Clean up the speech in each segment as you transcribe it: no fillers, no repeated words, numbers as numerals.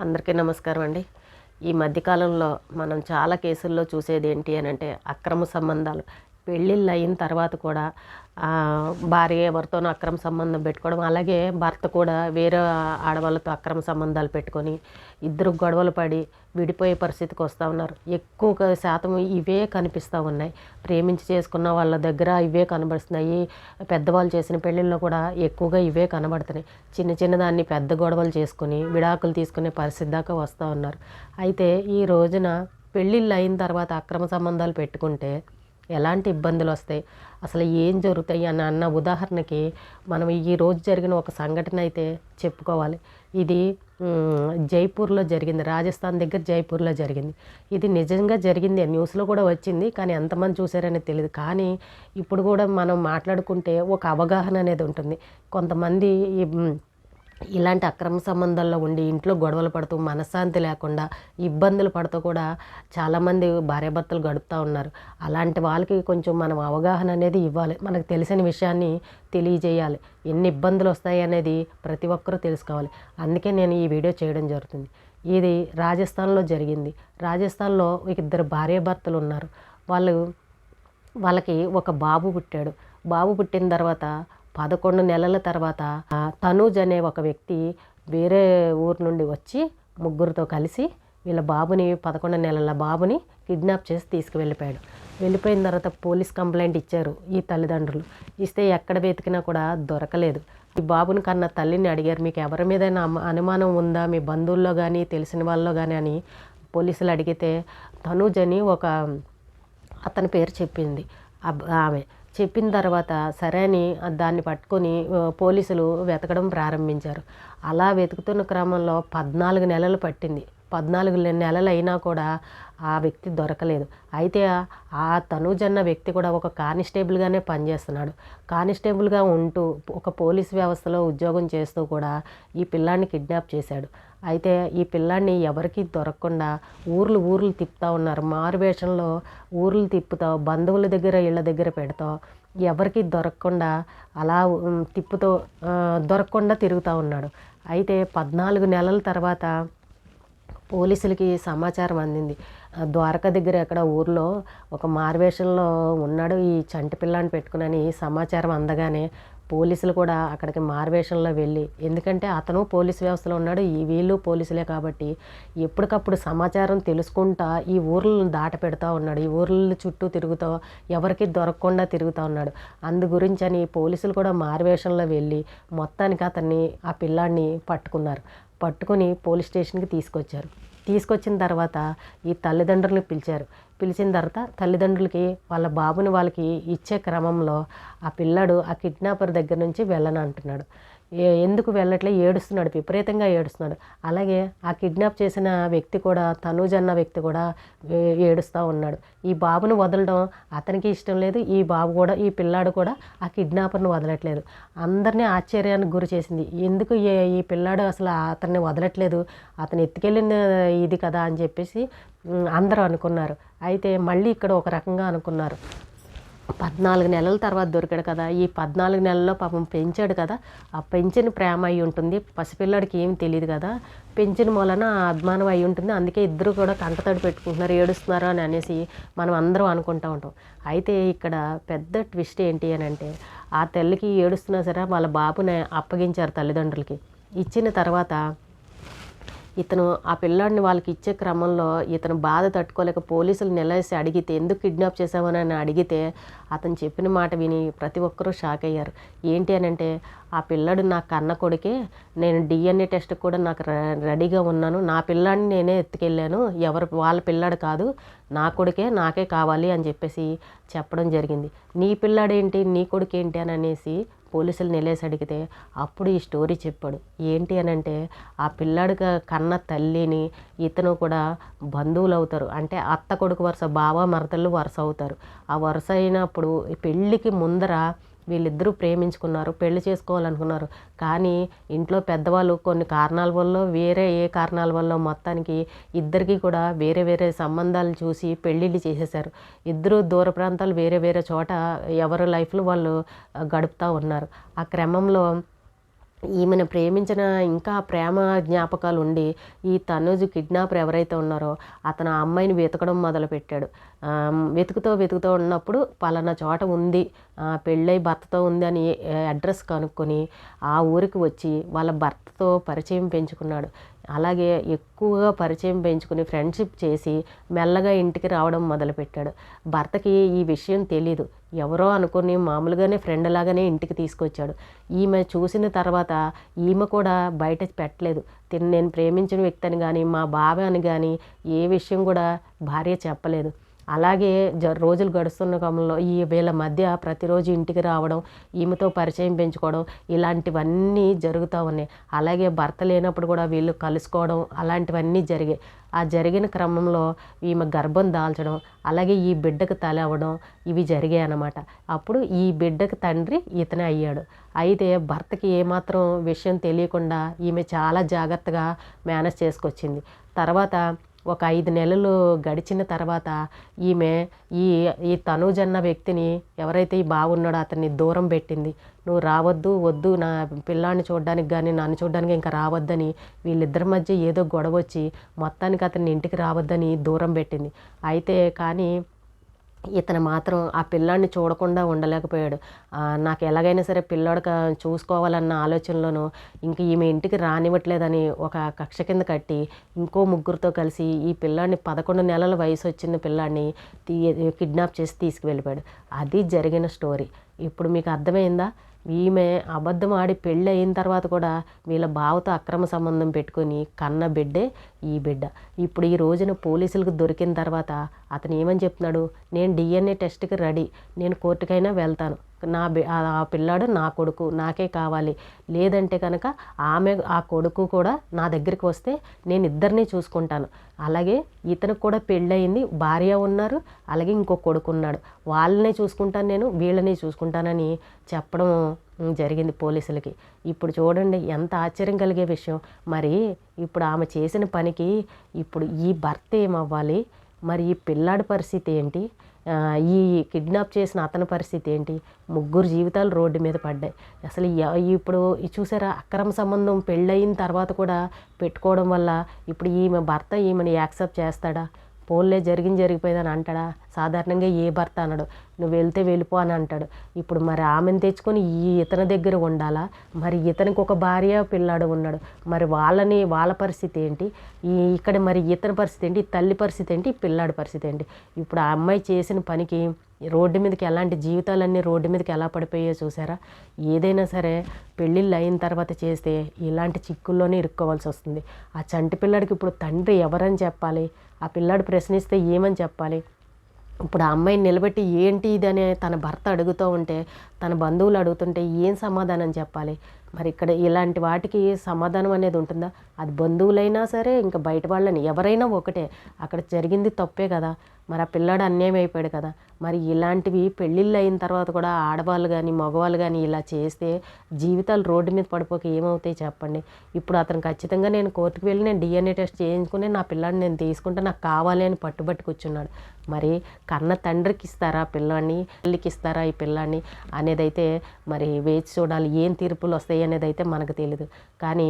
అందరికీ నమస్కారం అండి. ఈ మధ్యకాలంలో మనం చాలా కేసుల్లో చూసేది ఏంటి అని అంటే అక్రమ సంబంధాలు. పెళ్ళిళ్ళు అయిన తర్వాత కూడా భార్య ఎవరితోనో అక్రమ సంబంధం పెట్టుకోవడం, అలాగే భర్త కూడా వేరే ఆడవాళ్ళతో అక్రమ సంబంధాలు పెట్టుకొని ఇద్దరు గొడవలు పడి విడిపోయే పరిస్థితికి వస్తూ ఉన్నారు. ఎక్కువ శాతం ఇవే కనిపిస్తూ ఉన్నాయి. ప్రేమించి చేసుకున్న వాళ్ళ దగ్గర ఇవే కనబడుతున్నాయి. పెద్దవాళ్ళు చేసిన పెళ్ళిళ్ళలో కూడా ఎక్కువగా ఇవే కనబడుతున్నాయి. చిన్న చిన్నదాన్ని పెద్ద గొడవలు చేసుకుని విడాకులు తీసుకునే పరిస్థితి దాకా వస్తూ ఉన్నారు. అయితే ఈ రోజున పెళ్ళిళ్ళు అయిన తర్వాత అక్రమ సంబంధాలు పెట్టుకుంటే ఎలాంటి ఇబ్బందులు వస్తాయి, అసలు ఏం జరుగుతాయి అన్న ఉదాహరణకి మనం ఈ రోజు జరిగిన ఒక సంఘటన అయితే చెప్పుకోవాలి. ఇది జైపూర్లో జరిగింది. రాజస్థాన్ దగ్గర జైపూర్లో జరిగింది. ఇది నిజంగా జరిగింది, న్యూస్లో కూడా వచ్చింది. కానీ ఎంతమంది చూసారనేది తెలియదు. కానీ ఇప్పుడు కూడా మనం మాట్లాడుకుంటే ఒక అవగాహన అనేది ఉంటుంది. కొంతమంది ఇలాంటి అక్రమ సంబంధాల్లో ఉండి ఇంట్లో గొడవలు పడుతూ మనశ్శాంతి లేకుండా ఇబ్బందులు పడుతూ కూడా చాలామంది భార్యాభర్తలు గడుపుతూ ఉన్నారు. అలాంటి వాళ్ళకి కొంచెం మనం అవగాహన అనేది ఇవ్వాలి. మనకు తెలిసిన విషయాన్ని తెలియజేయాలి. ఎన్ని ఇబ్బందులు వస్తాయి అనేది ప్రతి ఒక్కరూ తెలుసుకోవాలి. అందుకే నేను ఈ వీడియో చేయడం జరుగుతుంది. ఇది రాజస్థాన్లో జరిగింది. రాజస్థాన్లో ఇద్దరు భార్యాభర్తలు ఉన్నారు. వాళ్ళకి ఒక బాబు పుట్టాడు. బాబు పుట్టిన తర్వాత 11 నెలల తర్వాత తనూజ్ అనే ఒక వ్యక్తి వేరే ఊరు నుండి వచ్చి ముగ్గురితో కలిసి వీళ్ళ బాబుని 11 నెలల బాబుని కిడ్నాప్ చేసి తీసుకువెళ్ళిపోయాడు. వెళ్ళిపోయిన తర్వాత పోలీస్ కంప్లైంట్ ఇచ్చారు ఈ తల్లిదండ్రులు. ఇస్తే ఎక్కడ వెతికినా కూడా దొరకలేదు. ఈ బాబుని కన్నా తల్లిని అడిగారు, మీకు ఎవరి మీద అనుమానం ఉందా, మీ బంధువుల్లో కానీ తెలిసిన వాళ్ళలో కానీ అని పోలీసులు అడిగితే తనూజ్ అని ఒక అతని పేరు చెప్పింది ఆమె. చెప్పిన తర్వాత సరే అని దాన్ని పట్టుకొని పోలీసులు వెతకడం ప్రారంభించారు. అలా వెతుకుతున్న క్రమంలో 14 నెలలు పట్టింది. 14 నెలలు అయినా కూడా ఆ వ్యక్తి దొరకలేదు. అయితే ఆ తనూజ్ అన్న వ్యక్తి కూడా ఒక కానిస్టేబుల్గానే పనిచేస్తున్నాడు. కానిస్టేబుల్గా ఉంటూ ఒక పోలీస్ వ్యవస్థలో ఉద్యోగం చేస్తూ కూడా ఈ పిల్లాన్ని కిడ్నాప్ చేశాడు. అయితే ఈ పిల్లాన్ని ఎవరికి దొరకకుండా ఊర్లు తిప్పుతూ ఉన్నారు. మారువేషంలో ఊర్లు తిప్పుతావు, బంధువుల దగ్గర ఇళ్ళ దగ్గర పెడతావు, ఎవరికి దొరకకుండా అలా తిప్పుతూ దొరకకుండా తిరుగుతూ ఉన్నాడు. అయితే 14 నెలల తర్వాత పోలీసులకి సమాచారం అందింది. ద్వారకా దగ్గర ఎక్కడ ఊర్లో ఒక మారువేషంలో ఉన్నాడు ఈ చంటి పిల్లాన్ని పెట్టుకుని సమాచారం అందగానే పోలీసులు కూడా అక్కడికి మారువేషంలో వెళ్ళి, ఎందుకంటే అతను పోలీసు వ్యవస్థలో ఉన్నాడు, వీళ్ళు పోలీసులే కాబట్టి ఎప్పటికప్పుడు సమాచారం తెలుసుకుంటా ఈ ఊర్లను దాట పెడతా ఉన్నాడు. ఈ ఊర్ల చుట్టూ తిరుగుతూ ఎవరికి దొరకకుండా తిరుగుతూ ఉన్నాడు. అందు గురించి అని పోలీసులు కూడా మారువేషంలో వెళ్ళి మొత్తానికి అతన్ని ఆ పిల్లాన్ని పట్టుకుని పోలీస్ స్టేషన్కి తీసుకొచ్చిన తర్వాత ఈ తల్లిదండ్రులను పిలిచిన తర్వాత తల్లిదండ్రులకి వాళ్ళ బాబుని వాళ్ళకి ఇచ్చే క్రమంలో ఆ పిల్లాడు ఆ కిడ్నాపర్ దగ్గర నుంచి వెళ్ళనంటున్నాడు. ఎందుకు వెళ్ళట్లే, ఏడుస్తున్నాడు, విపరీతంగా ఏడుస్తున్నాడు. అలాగే ఆ కిడ్నాప్ చేసిన వ్యక్తి కూడా, తనూజ్ అన్న వ్యక్తి కూడా ఏడుస్తూ ఉన్నాడు. ఈ బాబును వదలడం అతనికి ఇష్టం లేదు. ఈ పిల్లాడు కూడా ఆ కిడ్నాపర్ను వదలట్లేదు. అందరినీ ఆశ్చర్యానికి గురి చేసింది. ఎందుకు ఈ పిల్లాడు అసలు అతన్ని వదలట్లేదు, అతను ఎత్తుకెళ్ళిన ఇది కదా అని చెప్పేసి అందరూ అనుకున్నారు. అయితే మళ్ళీ ఇక్కడ ఒక రకంగా అనుకున్నారు. 14 నెలల తర్వాత దొరికాడు కదా, ఈ 14 నెలల్లో పాపం పెంచాడు కదా, ఆ పెంచిన ప్రేమ అయి ఉంటుంది. పసిపిల్లాడికి ఏమి తెలియదు కదా, పెంచిన మూలన అభిమానం అయి ఉంటుంది. అందుకే ఇద్దరు కూడా కంటతడి పెట్టుకుంటున్నారు, ఏడుస్తున్నారు అని అనేసి మనం అందరం అనుకుంటూ ఉంటాం. అయితే ఇక్కడ పెద్ద ట్విస్ట్ ఏంటి అని అంటే, ఆ తల్లికి ఏడుస్తున్నా సరే వాళ్ళ బాబుని అప్పగించారు తల్లిదండ్రులకి. ఇచ్చిన తర్వాత ఇతను ఆ పిల్లాడిని వాళ్ళకి ఇచ్చే క్రమంలో ఇతను బాధ తట్టుకోలేక పోలీసులు నిలవేసి అడిగితే, ఎందుకు కిడ్నాప్ చేసామని అడిగితే అతను చెప్పిన మాట విని ప్రతి ఒక్కరూ షాక్ అయ్యారు. ఏంటి అని అంటే, ఆ పిల్లాడు నా కన్న కొడుకే, నేను DNA టెస్ట్ కూడా నాకు రెడీగా ఉన్నాను, నా పిల్లాడిని నేనే ఎత్తుకెళ్ళాను, వాళ్ళ పిల్లాడు కాదు, నా కొడుకే, నాకే కావాలి అని చెప్పేసి చెప్పడం జరిగింది. నీ పిల్లాడేంటి, నీ కొడుకేంటి అని అనేసి పోలీసులు నిలేసి అడిగితే అప్పుడు ఈ స్టోరీ చెప్పాడు. ఏంటి అని అంటే, ఆ పిల్లాడికి కన్న తల్లిని ఇతను కూడా బంధువులు అవుతారు. అంటే అత్త కొడుకు వరుస, బావ మరదళ్ళు వరుస అవుతారు. ఆ వరుస అయినప్పుడు పెళ్ళికి ముందర వీళ్ళిద్దరూ ప్రేమించుకున్నారు, పెళ్లి చేసుకోవాలనుకున్నారు. కానీ ఇంట్లో పెద్దవాళ్ళు కొన్ని కారణాల వల్ల, ఏ కారణాల వల్ల మొత్తానికి ఇద్దరికి కూడా వేరే వేరే సంబంధాలు చూసి పెళ్ళిళ్ళు చేసేశారు. ఇద్దరు దూర ప్రాంతాలు వేరే చోట ఎవరి లైఫ్లో వాళ్ళు గడుపుతూ ఉన్నారు. ఆ క్రమంలో ఈమెను ప్రేమించిన ఇంకా ప్రేమ జ్ఞాపకాలు ఉండి ఈ తనుజు కిడ్నాపర్ ఎవరైతే ఉన్నారో అతను ఆ అమ్మాయిని వెతకడం మొదలుపెట్టాడు. వెతుకుతూ ఉన్నప్పుడు పలానా చోట ఉంది, పెళ్ళై భర్తతో ఉంది అని అడ్రస్ కనుక్కొని ఆ ఊరికి వచ్చి వాళ్ళ భర్తతో పరిచయం పెంచుకున్నాడు. అలాగే ఎక్కువగా పరిచయం పెంచుకుని ఫ్రెండ్షిప్ చేసి మెల్లగా ఇంటికి రావడం మొదలుపెట్టాడు. భర్తకి ఈ విషయం తెలీదు. ఎవరో అనుకుని మామూలుగానే ఫ్రెండ్ లాగానే ఇంటికి తీసుకొచ్చాడు. ఈమె చూసిన తర్వాత ఈమె కూడా బయట పెట్టలేదు. నేను ప్రేమించిన వ్యక్తి అని కానీ మా బావ అని కానీ ఏ విషయం కూడా భార్య చెప్పలేదు. అలాగే రోజులు గడుస్తున్న క్రమంలో ఈ వీళ్ళ మధ్య ప్రతిరోజు ఇంటికి రావడం, ఈమెతో పరిచయం పెంచుకోవడం ఇలాంటివన్నీ జరుగుతూ ఉన్నాయి. అలాగే భర్త లేనప్పుడు కూడా వీళ్ళు కలుసుకోవడం అలాంటివన్నీ జరిగాయి. ఆ జరిగిన క్రమంలో ఈమె గర్భం దాల్చడం, అలాగే ఈ బిడ్డకు తల అవ్వడం ఇవి జరిగాయి అన్నమాట. అప్పుడు ఈ బిడ్డకు తండ్రి ఇతనే అయ్యాడు. అయితే భర్తకి ఏమాత్రం విషయం తెలియకుండా ఈమె చాలా జాగ్రత్తగా మేనేజ్ చేసుకొచ్చింది. తర్వాత ఒక 5 నెలలు గడిచిన తర్వాత ఈమె ఈ ఈ తనూజ్ అన్న వ్యక్తిని ఎవరైతే ఈ బాగున్నాడో అతన్ని దూరం పెట్టింది. నువ్వు రావద్దు, వద్దు, నా పిల్లాన్ని చూడడానికి కానీ నన్ను చూడడానికి ఇంకా రావద్దని వీళ్ళిద్దరి మధ్య ఏదో గొడవ వచ్చి మొత్తానికి అతన్ని ఇంటికి రావద్దని దూరం పెట్టింది. అయితే కానీ ఇతను మాత్రం ఆ పిల్లాడిని చూడకుండా ఉండలేకపోయాడు. నాకు ఎలాగైనా సరే పిల్లాడు చూసుకోవాలన్న ఆలోచనలోనూ ఇంక ఈమె ఇంటికి రానివ్వట్లేదని ఒక కక్ష కింద కట్టి ఇంకో ముగ్గురితో కలిసి ఈ పిల్లాడిని 11 నెలల వయసు వచ్చిన పిల్లాడిని కిడ్నాప్ చేసి తీసుకువెళ్ళిపోయాడు. అది జరిగిన స్టోరీ. ఇప్పుడు మీకు అర్థమైందా? ఈమె అబద్ధం ఆడి పెళ్ళి అయిన తర్వాత కూడా వీళ్ళ బావతో అక్రమ సంబంధం పెట్టుకొని కన్న బిడ్డే ఈ బిడ్డ. ఇప్పుడు ఈ రోజున పోలీసులకు దొరికిన తర్వాత అతను ఏమని చెప్తున్నాడు? నేను DNA టెస్ట్కి రెడీ, నేను కోర్టుకైనా వెళ్తాను, ఆ పిల్లాడు నా కొడుకు, నాకే కావాలి, లేదంటే కనుక ఆ కొడుకు కూడా నా దగ్గరికి వస్తే నేను ఇద్దరిని చూసుకుంటాను, అలాగే ఇతనికి కూడా పెళ్ళయింది, భార్య ఉన్నారు, అలాగే ఇంకో కొడుకు ఉన్నాడు, వాళ్ళనే చూసుకుంటాను, నేను వీళ్ళని చూసుకుంటానని చెప్పడం జరిగింది పోలీసులకి. ఇప్పుడు చూడండి ఎంత ఆశ్చర్యం కలిగే విషయం. మరి ఇప్పుడు ఆమె చేసిన పనికి ఇప్పుడు ఈ భర్త ఏమవ్వాలి? మరి ఈ పిల్లాడి పరిస్థితి ఏంటి? ఈ కిడ్నాప్ చేసిన అతని పరిస్థితి ఏంటి? ముగ్గురు జీవితాలు రోడ్డు మీద పడ్డాయి. అసలు ఇప్పుడు చూసారా, అక్రమ సంబంధం పెళ్ళయిన తర్వాత కూడా పెట్టుకోవడం వల్ల ఇప్పుడు ఈమె భర్త ఈమెను యాక్సెప్ట్ చేస్తాడా? పోన్లే జరిగిపోయిందని అంటాడా? సాధారణంగా ఏ భర్త అనడు, నువ్వు వెళ్తే వెళ్ళిపో అని అంటాడు. ఇప్పుడు మరి ఆమెను తెచ్చుకొని ఇతని దగ్గర ఉండాలా? మరి ఇతనికి ఒక భార్య పిల్లాడు ఉన్నాడు, మరి వాళ్ళ పరిస్థితి ఏంటి? ఇక్కడ మరి ఇతని పరిస్థితి ఏంటి? తల్లి పరిస్థితి ఏంటి? పిల్లాడి పరిస్థితి ఏంటి? ఇప్పుడు ఆ అమ్మాయి చేసిన పనికి రోడ్డు మీదకి ఎలాంటి జీవితాలన్నీ రోడ్డు మీదకి ఎలా పడిపోయాయో చూసారా? ఏదైనా సరే పెళ్ళిళ్ళు అయిన తర్వాత చేస్తే ఇలాంటి చిక్కుల్లోనే ఇరుక్కోవాల్సి వస్తుంది. ఆ చంటి పిల్లాడికి ఇప్పుడు తండ్రి ఎవరని చెప్పాలి? ఆ పిల్లాడు ప్రశ్నిస్తే ఏమని చెప్పాలి? ఇప్పుడు ఆ అమ్మాయిని నిలబెట్టి ఏంటి ఇదని తన భర్త అడుగుతూ ఉంటే, తన బంధువులు అడుగుతుంటే ఏం సమాధానం చెప్పాలి? మరి ఇక్కడ ఇలాంటి వాటికి సమాధానం అనేది ఉంటుందా? అది బంధువులైనా సరే ఇంకా బయట వాళ్ళని ఎవరైనా ఒకటే, అక్కడ జరిగింది తప్పే కదా. మరి ఆ పిల్లాడు అన్యాయం అయిపోయాడు కదా. మరి ఇలాంటివి పెళ్ళిళ్ళు అయిన తర్వాత కూడా ఆడవాళ్ళు కానీ మగవాళ్ళు కానీ ఇలా చేస్తే జీవితాలు రోడ్డు మీద పడిపోక ఏమవుతాయి చెప్పండి? ఇప్పుడు అతను ఖచ్చితంగా నేను కోర్టుకు వెళ్ళి నేను DNA టెస్ట్ చేయించుకుని నా పిల్లాడిని నేను తీసుకుంటే నాకు కావాలి అని పట్టుబట్టి కూర్చున్నాడు. మరి కన్న తండ్రికి ఇస్తారా పిల్లాడిని, తల్లికి ఇస్తారా ఈ పిల్లాడిని అనేదైతే మరి వేచి చూడాలి. ఏం తీర్పులు వస్తాయి అనేది అయితే మనకు తెలియదు. కానీ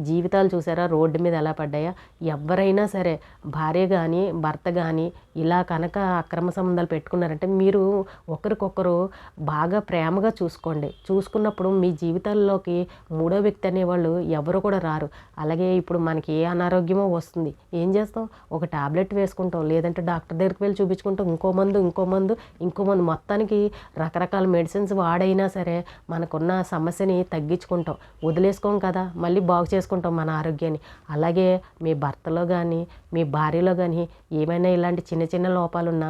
జీవితాలు చూసారా రోడ్డు మీద ఎలా పడ్డాయా? ఎవరైనా సరే భార్య కానీ భర్త కానీ ఇలా కనుక అక్రమ సంబంధాలు పెట్టుకున్నారంటే మీరు ఒకరికొకరు బాగా ప్రేమగా చూసుకోండి. చూసుకున్నప్పుడు మీ జీవితాల్లోకి మూడో వ్యక్తి అనేవాళ్ళు ఎవరు కూడా రారు. అలాగే ఇప్పుడు మనకి ఏ అనారోగ్యమో వస్తుంది, ఏం చేస్తాం? ఒక టాబ్లెట్ వేసుకుంటాం, లేదంటే డాక్టర్ దగ్గరికి వెళ్ళి చూపించుకుంటాం, ఇంకో మందు మొత్తానికి రకరకాల మెడిసిన్స్ వాడైనా సరే మనకున్న సమస్యని తగ్గించుకుంటాం, వదిలేసుకోం కదా, మళ్ళీ బాగు చేసుకుంటాం మన ఆరోగ్యాన్ని. అలాగే మీ భర్తలో కానీ మీ భార్యలో కానీ ఏమైనా ఇలాంటి చిన్న చిన్న లోపాలున్నా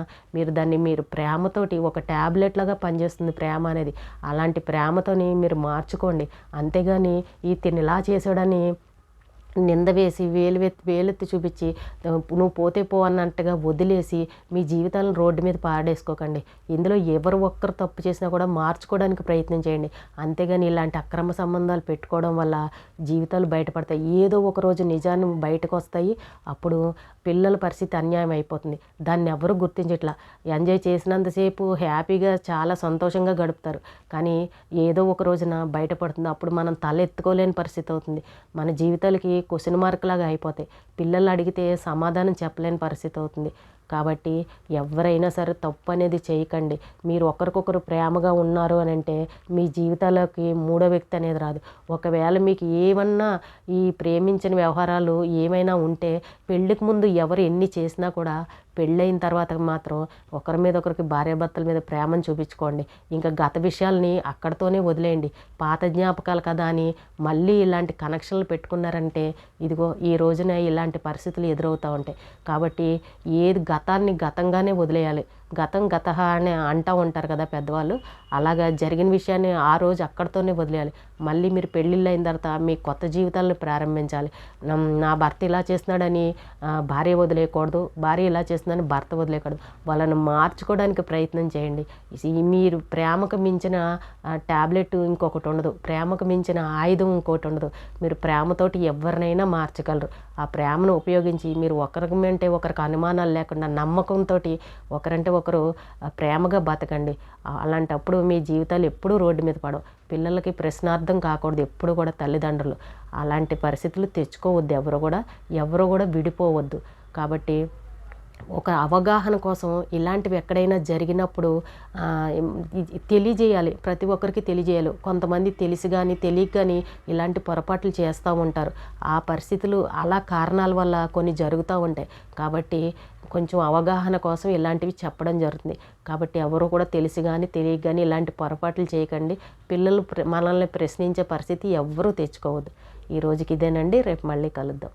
మీరు ప్రేమతోటి ఒక ట్యాబ్లెట్ లాగా పనిచేస్తుంది ప్రేమ అనేది. అలాంటి ప్రేమతోని మీరు మార్చుకోండి. అంతేగాని తిని ఇలా చేసాడని నింద వేసి వేలెత్తి చూపించి నువ్వు పోతే పో అన్నట్టుగా వదిలేసి మీ జీవితాలను రోడ్డు మీద పాడేసుకోకండి. ఇందులో ఎవరు ఒక్కరు తప్పు చేసినా కూడా మార్చుకోవడానికి ప్రయత్నం చేయండి. అంతేగాని ఇలాంటి అక్రమ సంబంధాలు పెట్టుకోవడం వల్ల జీవితాలు బయటపడతాయి. ఏదో ఒక రోజు నిజాన్ని బయటకు వస్తాయి. అప్పుడు పిల్లల పరిస్థితి అన్యాయం అయిపోతుంది. దాన్ని ఎవరు గుర్తించట్లా. ఎంజాయ్ చేసినంతసేపు హ్యాపీగా చాలా సంతోషంగా గడుపుతారు. కానీ ఏదో ఒక రోజున బయటపడుతుంది. అప్పుడు మనం తల ఎత్తుకోలేని పరిస్థితి అవుతుంది. మన జీవితాలకి క్వశ్చన్ మార్క్ లాగా అయిపోతాయి. పిల్లలు అడిగితే సమాధానం చెప్పలేని పరిస్థితి అవుతుంది. కాబట్టి ఎవరైనా సరే తప్పు అనేది చేయకండి. మీరు ఒకరికొకరు ప్రేమగా ఉన్నారు అని అంటే మీ జీవితాలకి మూడో వ్యక్తి అనేది రాదు. ఒకవేళ మీకు ఏమన్నా ఈ ప్రేమించిన వ్యవహారాలు ఏమైనా ఉంటే పెళ్ళికి ముందు ఎవరు ఎన్ని చేసినా కూడా పెళ్ళైన తర్వాత మాత్రం ఒకరి మీద ఒకరికి భార్యాభర్తల మీద ప్రేమను చూపించుకోండి. ఇంకా గత విషయాల్ని అక్కడితోనే వదిలేయండి. పాత జ్ఞాపకాలు కదా అని మళ్ళీ ఇలాంటి కనెక్షన్లు పెట్టుకున్నారంటే ఇదిగో ఈ రోజున ఇలాంటి పరిస్థితులు ఎదురవుతూ ఉంటాయి. కాబట్టి ఏది గతాన్ని గతంగానే వదిలేయాలి. గతం గతహ అని అంటూ ఉంటారు కదా పెద్దవాళ్ళు. అలాగా జరిగిన విషయాన్ని ఆ రోజు అక్కడితోనే వదిలేయాలి. మళ్ళీ మీరు పెళ్ళిళ్ళు అయిన తర్వాత మీ కొత్త జీవితాలను ప్రారంభించాలి. నా భర్త ఇలా చేస్తున్నాడని భార్య వదిలేయకూడదు, భార్య ఇలా చేస్తుందని భర్త వదిలేయకూడదు. వాళ్ళని మార్చుకోవడానికి ప్రయత్నం చేయండి. మీరు ప్రేమకు మించిన ట్యాబ్లెట్ ఇంకొకటి ఉండదు, ప్రేమకు మించిన ఆయుధం ఇంకొకటి ఉండదు. మీరు ప్రేమతోటి ఎవరినైనా మార్చగలరు. ఆ ప్రేమను ఉపయోగించి మీరు ఒకరికి ఒకరికి అనుమానాలు లేకుండా నమ్మకంతో ఒకరంటే ఒకరు ప్రేమగా బతకండి. అలాంటప్పుడు మీ జీవితాలు ఎప్పుడూ రోడ్డు మీద పడవు. పిల్లలకి ప్రశ్నార్థం కాకూడదు ఎప్పుడు కూడా తల్లిదండ్రులు. అలాంటి పరిస్థితులు తెచ్చుకోవద్దు. ఎవరు కూడా విడిపోవద్దు. కాబట్టి ఒక అవగాహన కోసం ఇలాంటివి ఎక్కడైనా జరిగినప్పుడు తెలియజేయాలి. ప్రతి ఒక్కరికి తెలియజేయాలి. కొంతమంది తెలిసి కానీ తెలియక కానీ ఇలాంటి పొరపాట్లు చేస్తూ ఉంటారు. ఆ పరిస్థితులు అలా కారణాల వల్ల కొన్ని జరుగుతూ ఉంటాయి. కాబట్టి కొంచెం అవగాహన కోసం ఇలాంటివి చెప్పడం జరుగుతుంది. కాబట్టి ఎవరు కూడా తెలిసి కానీ తెలియక కానీ ఇలాంటి పొరపాట్లు చేయకండి. పిల్లలు మనల్ని ప్రశ్నించే పరిస్థితి ఎవ్వరూ తెచ్చుకోవద్దు. ఈ రోజుకి ఇదేనండి. రేపు మళ్ళీ కలుద్దాం.